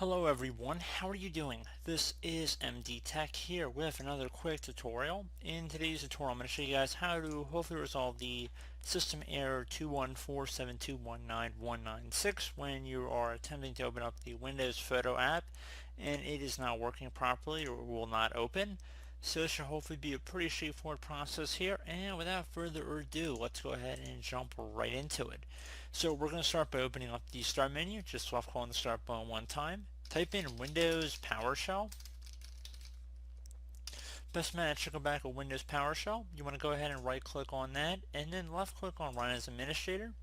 Hello everyone, how are you doing? This is MD Tech here with another quick tutorial. In today's tutorial I'm going to show you guys how to hopefully resolve the system error 21472191996 when you are attempting to open up the Windows Photo app and it is not working properly or will not open. So this should hopefully be a pretty straightforward process here, and without further ado, let's go ahead and jump right into it. So we're going to start by opening up the Start menu. Just left click on the Start button one time. Type in Windows PowerShell. Best match to go back with Windows PowerShell. You want to go ahead and right click on that and then left click on Run as Administrator.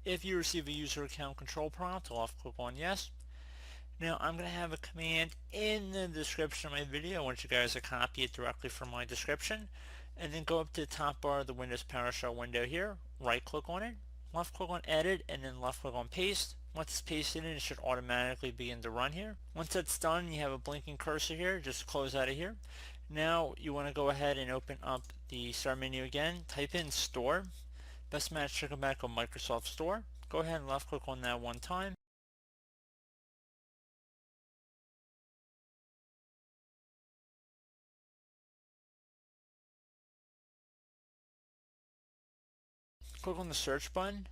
If you receive a user account control prompt, left click on Yes. Now I'm going to have a command in the description of my video. I want you guys to copy it directly from my description and then go up to the top bar of the Windows PowerShell window here, right click on it, left click on Edit, and then left click on Paste. Once it's pasted in, it should automatically begin to run here. Once that's done, you have a blinking cursor here, just close out of here. Now you want to go ahead and open up the Start menu again, type in Store. Best match to come back on Microsoft Store. Go ahead and left click on that one time. Click on the search button.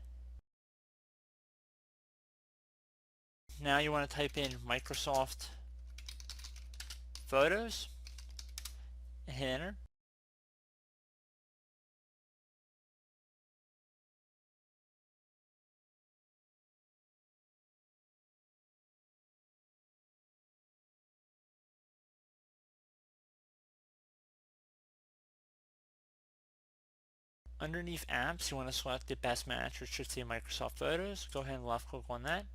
Now you want to type in Microsoft.Photos and hit enter. Underneath apps, you want to select the best match, which should say Microsoft Photos. Go ahead and left click on that.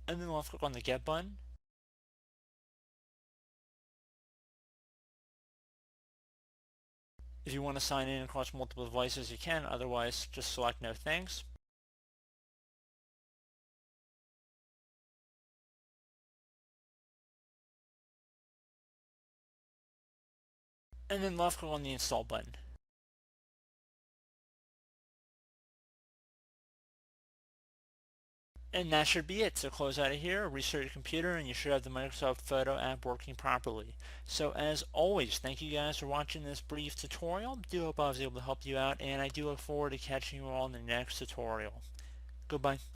And then left click on the Get button. If you want to sign in across multiple devices, you can. Otherwise, just select No Thanks. And then left click on the Install button. And that should be it. So close out of here, restart your computer, and you should have the Microsoft Photo app working properly. So as always, thank you guys for watching this brief tutorial. I do hope I was able to help you out, and I do look forward to catching you all in the next tutorial. Goodbye.